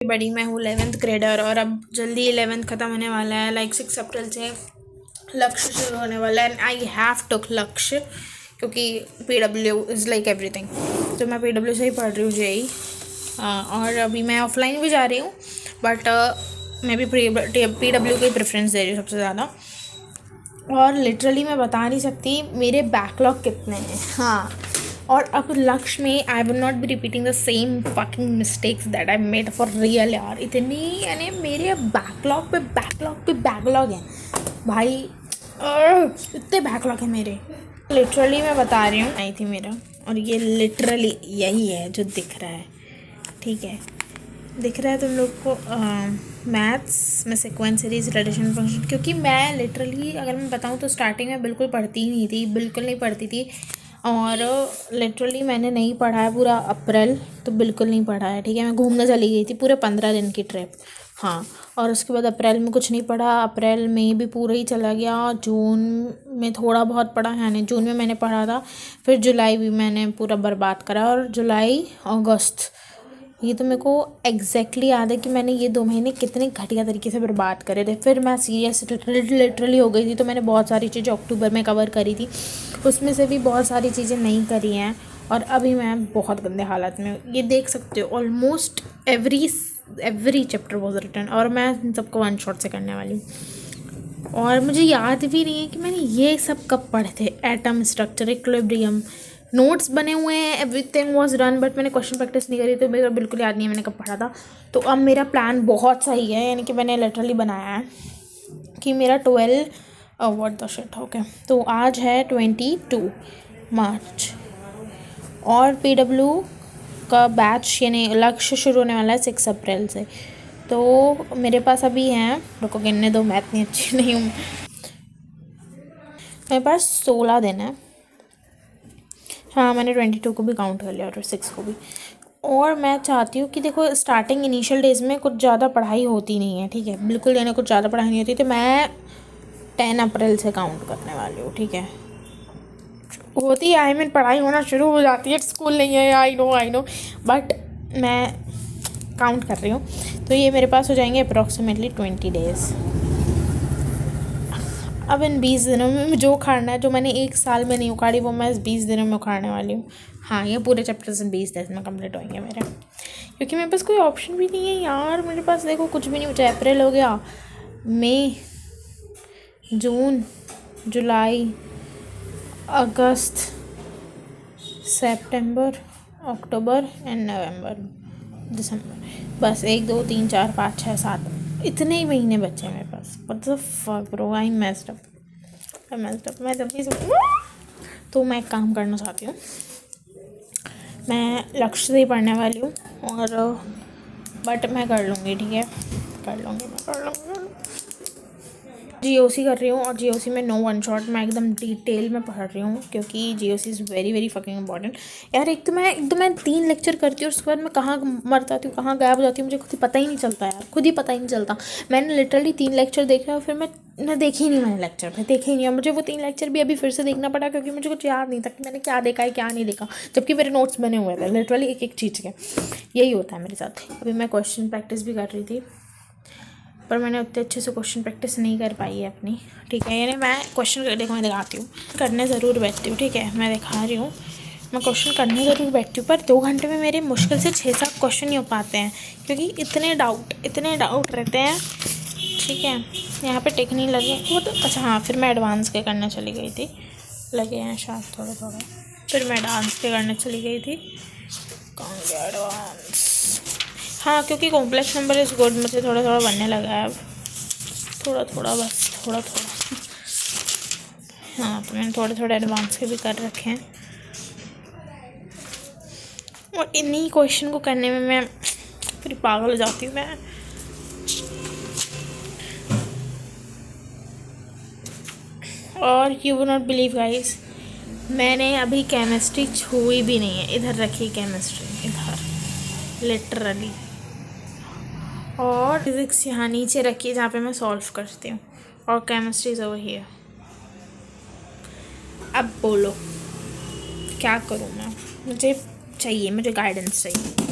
बड़ी मैं हूँ 11th ग्रेडर और अब जल्दी 11th ख़त्म होने वाला है। लाइक 6 अप्रैल से लक्ष्य शुरू होने वाला है एंड आई हैव टुक लक्ष्य क्योंकि PW इज़ लाइक एवरीथिंग। तो मैं PW से ही पढ़ रही हूँ JEE और अभी मैं ऑफलाइन भी जा रही हूँ बट मैं भी PW को ही प्रेफरेंस दे रही हूँ सबसे ज़्यादा। और लिटरली मैं बता नहीं सकती मेरे बैकलॉग कितने हैं। हाँ, और अब लक्ष्य में I will not be repeating the same fucking mistakes that I made for real यार। इतनी यानी मेरे बैकलॉग पे बैकलॉग है भाई, इतने बैकलॉग है मेरे। लिटरली मैं बता रही हूँ आई थी मेरा, और ये लिटरली यही है जो दिख रहा है, ठीक है, दिख रहा है तुम लोग को मैथ्स में सीक्वेंस सीरीज रिलेशन फंक्शन। क्योंकि मैं लिटरली अगर मैं बताऊँ तो स्टार्टिंग में बिल्कुल पढ़ती ही नहीं थी, बिल्कुल नहीं पढ़ती थी। और लिटरली मैंने नहीं पढ़ा है पूरा अप्रैल, तो बिल्कुल नहीं पढ़ा है, ठीक है। मैं घूमने चली गई थी पूरे 15 दिन की ट्रिप, हाँ। और उसके बाद अप्रैल में कुछ नहीं पढ़ा, अप्रैल में भी पूरा ही चला गया। जून में थोड़ा बहुत पढ़ा है, नहीं जून में मैंने पढ़ा था। फिर जुलाई भी मैंने पूरा बर्बाद करा, और जुलाई अगस्त ये तो मेरे को एग्जैक्टली याद है कि मैंने ये 2 महीने कितने घटिया तरीके से बर्बाद करे थे। फिर मैं सीरियस लिटरली हो गई थी, तो मैंने बहुत सारी चीज़ें अक्टूबर में कवर करी थी, उसमें से भी बहुत सारी चीज़ें नहीं करी हैं। और अभी मैं बहुत गंदे हालत में, ये देख सकते हो almost every chapter was written, और मैं इन सबको 1 शॉट से करने वाली हूँ। और मुझे याद भी नहीं है कि मैंने ये सब कब पढ़े थे। एटम स्ट्रक्चर, इक्विलिब्रियम, नोट्स बने हुए हैं, एवरीथिंग वाज डन, बट मैंने क्वेश्चन प्रैक्टिस नहीं करी, तो मेरा बिल्कुल याद नहीं है मैंने कब पढ़ा था। तो अब मेरा प्लान बहुत सही है, यानी कि मैंने लिटरली बनाया है कि मेरा 12 व्हाट द शिट, ओके। तो आज है 22 मार्च और PW का बैच यानी लक्ष्य शुरू होने वाला है 6 अप्रैल से। तो मेरे पास अभी हैं, रुको गिनने दो, मैं इतनी अच्छी नहीं हूँ, मेरे पास 16 दिन है। हाँ, मैंने 22 को भी काउंट कर लिया और 6 को भी। और मैं चाहती हूँ कि देखो स्टार्टिंग इनिशियल डेज में कुछ ज़्यादा पढ़ाई होती नहीं है, ठीक है, बिल्कुल यानी कुछ ज़्यादा पढ़ाई नहीं होती। तो मैं 10 अप्रैल से काउंट करने वाली हूँ, ठीक है। होती है पढ़ाई होना शुरू हो जाती है, स्कूल नहीं है, आई नो, बट मैं काउंट कर रही हूँ। तो ये मेरे पास हो जाएंगे अप्रॉक्सीमेटली 20 डेज़। अब इन 20 दिनों में जो उखाड़ना है, जो मैंने 1 साल में नहीं उखाड़ी, वो मैं इस 20 दिनों में उखाड़ने वाली हूँ। हाँ, ये पूरे चैप्टर्स इन 20 दिन में कंप्लीट होंगे मेरे, क्योंकि मेरे पास कोई ऑप्शन भी नहीं है यार। मेरे पास देखो कुछ भी नहीं बचा। अप्रैल हो गया, मई, जून, जुलाई, अगस्त, सितंबर, अक्टूबर एंड नवंबर, दिसंबर, बस 1 2 3 4 5 6 7 इतने ही महीने बचे हैं मेरे पास। What the fuck bro, I messed up. मैं जब भी तो मैं एक काम करना चाहती हूँ, मैं लक्ष्य से ही पढ़ने वाली हूँ, और बट मैं कर लूँगी, ठीक है, कर लूँगी। GOC कर रही हूँ, और GOC में नो 1 शॉट, मैं एकदम डिटेल में पढ़ रही हूँ, क्योंकि GOC is very fucking important यार। एक तो मैं 3 लेक्चर करती हूँ, उसके बाद मैं कहाँ मर जाती हूँ, कहाँ गायब हो जाती हूँ, मुझे खुद ही पता ही नहीं चलता यार, खुद ही पता ही नहीं चलता। मैंने लिटरली 3 लेक्चर देखे और फिर मैं देखी ही नहीं, मैंने लेक्चर में देखे ही नहीं, और मुझे वो 3 लेक्चर भी अभी फिर से देखना पड़ा, क्योंकि मुझे कुछ याद नहीं था कि मैंने क्या देखा है क्या नहीं देखा, जबकि मेरे नोट्स बने हुए थे लिटरली एक चीज़ के। यही होता है मेरे साथ। अभी मैं क्वेश्चन प्रैक्टिस भी कर रही थी, पर मैंने उतने अच्छे से क्वेश्चन प्रैक्टिस नहीं कर पाई है अपनी, ठीक है। यानी मैं क्वेश्चन देखो, मैं दिखाती हूँ, करने ज़रूर बैठती हूँ, ठीक है, मैं दिखा रही हूँ, मैं क्वेश्चन करने ज़रूर बैठती हूँ, पर 2 घंटे में मेरे मुश्किल से 6-7 क्वेश्चन नहीं हो पाते हैं, क्योंकि इतने डाउट रहते हैं, ठीक है। यहाँ पे टिक नहीं लगे वो तो अच्छा, हाँ, फिर मैं एडवांस के करने चली गई थी, लगे हैं शायद थोड़े, फिर मैं एडवांस के करने चली गई थी, कौन गया एडवांस। हाँ, क्योंकि कॉम्प्लेक्स नंबर इज़ गुड, मुझे थोड़ा बनने लगा है अब, थोड़ा बस थोड़ा। हाँ, तो मैंने थोड़े एडवांस के भी कर रखे हैं, और इन्हीं क्वेश्चन को करने में मैं फिर पागल हो जाती हूँ मैं। और you will not believe guys, मैंने अभी केमिस्ट्री छुई भी नहीं है। इधर रखी केमिस्ट्री, इधर लिटरली, और फिज़िक्स यहाँ नीचे रखी है जहाँ पे मैं सॉल्व करती हूँ, और केमिस्ट्री इज़ ओवर हियर। अब बोलो क्या करूँ मैं, मुझे गाइडेंस चाहिए।